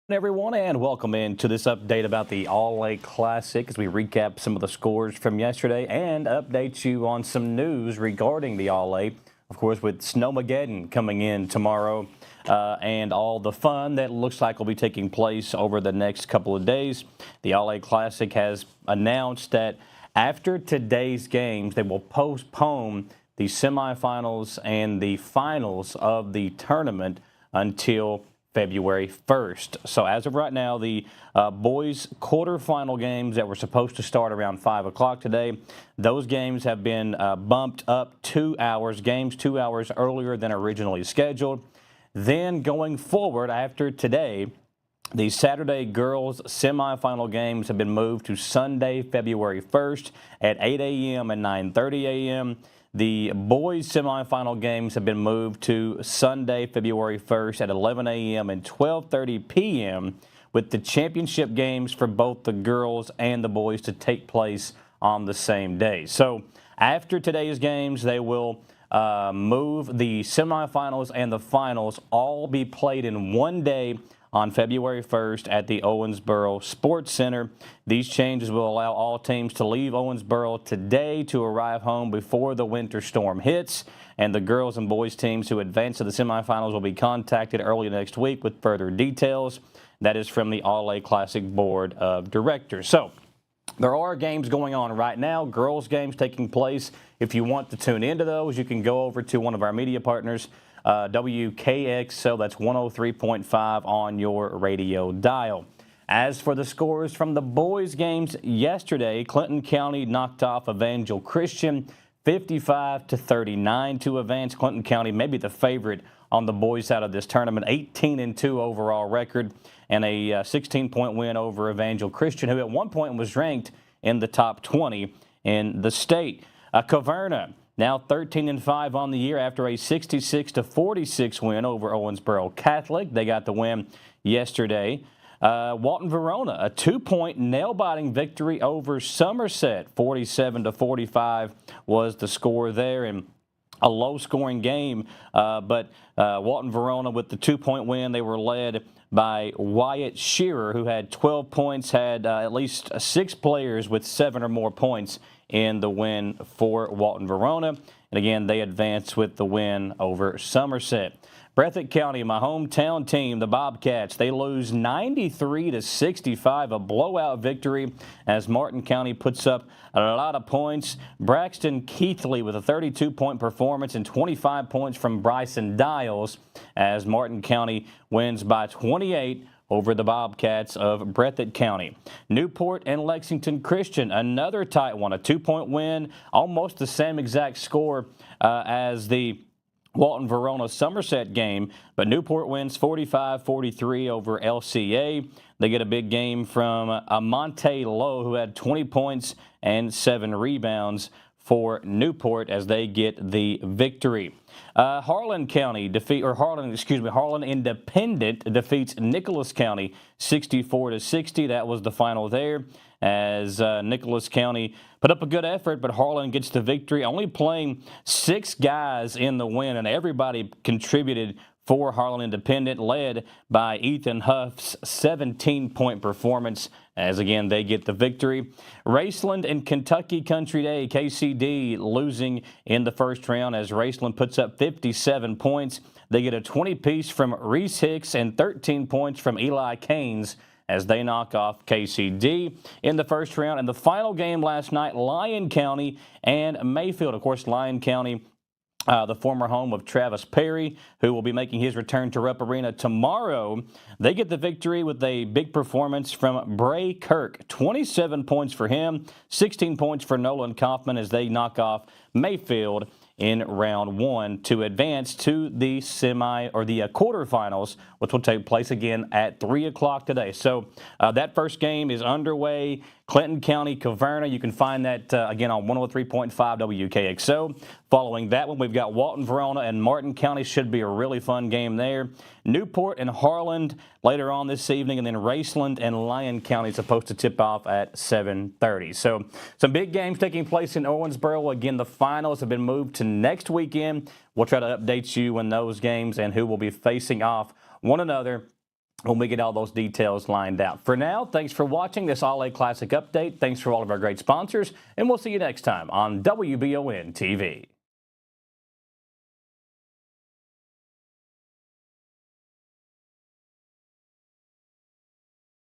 Everyone, and welcome into this update about the All-A Classic as we recap some of the scores from yesterday and update you on some news regarding the All-A. Of course, with Snowmageddon coming in tomorrow and all the fun that looks like will be taking place over the next couple of days. The All-A Classic has announced that after today's games, they will postpone the semifinals and the finals of the tournament until February 1st. So as of right now, the boys' quarterfinal games that were supposed to start around 5 o'clock today, those games have been bumped up 2 hours, games 2 hours earlier than originally scheduled. Then going forward after today, the Saturday girls semifinal games have been moved to Sunday, February 1st at 8 a.m. and 9:30 a.m. The boys' semifinal games have been moved to Sunday, February 1st at 11 a.m. and 12:30 p.m., with the championship games for both the girls and the boys to take place on the same day. So after today's games, they will move the semifinals and the finals all be played in one day on February 1st at the Owensboro Sports Center. These changes will allow all teams to leave Owensboro today to arrive home before the winter storm hits, and the girls and boys teams who advance to the semifinals will be contacted early next week with further details. That is from the All-A Classic Board of Directors. So there are games going on right now, girls games taking place. If you want to tune into those, you can go over to one of our media partners, WKXO, that's 103.5 on your radio dial. As for the scores from the boys' games yesterday, Clinton County knocked off Evangel Christian 55-39 to advance. Clinton County may be the favorite on the boys' side of this tournament, 18-2 overall record, and a 16-point win over Evangel Christian, who at one point was ranked in the top 20 in the state. Caverna now 13-5 on the year after a 66-46 win over Owensboro Catholic. They got the win yesterday. Walton Verona, a 2-point nail-biting victory over Somerset. 47-45 was the score there, and a low-scoring game. But Walton Verona with the 2-point win, they were led by Wyatt Shearer, who had 12 points, had at least 6 players with 7 or more points in the win for Walton Verona. And again, they advance with the win over Somerset. Breathitt County, my hometown team, the Bobcats, they lose 93-65, a blowout victory as Martin County puts up a lot of points. Braxton Keithley with a 32-point performance and 25 points from Bryson Dials as Martin County wins by 28 over the Bobcats of Breathitt County. Newport and Lexington Christian, another tight one, a 2-point win, almost the same exact score as the Walton Verona Somerset game, but Newport wins 45-43 over LCA. They get a big game from Amonte Lowe, who had 20 points and 7 rebounds for Newport as they get the victory. Harlan Independent defeats Nicholas County 64-60. That was the final there, as Nicholas County put up a good effort, but Harlan gets the victory, only playing 6 guys in the win, and everybody contributed for Harlan Independent, led by Ethan Huff's 17-point performance, as again they get the victory. Raceland and Kentucky Country Day, KCD losing in the first round as Raceland puts up 57 points. They get a 20-piece from Reese Hicks and 13 points from Eli Caines as they knock off KCD in the first round. And the final game last night, Lyon County and Mayfield. Of course, Lyon County, the former home of Travis Perry, who will be making his return to Rupp Arena tomorrow. They get the victory with a big performance from Bray Kirk. 27 points for him, 16 points for Nolan Kaufman as they knock off Mayfield in round 1 to advance to the quarterfinals, which will take place again at 3 o'clock today. So that first game is underway. Clinton County, Caverna. You can find that, again, on 103.5 WKXO. Following that one, we've got Walton Verona and Martin County. Should be a really fun game there. Newport and Harlan later on this evening, and then Raceland and Lyon County supposed to tip off at 7:30. So some big games taking place in Owensboro. Again, the finals have been moved to next weekend. We'll try to update you when those games and who will be facing off one another when we get all those details lined out. For now, thanks for watching this All A Classic update. Thanks for all of our great sponsors, and we'll see you next time on WBON TV.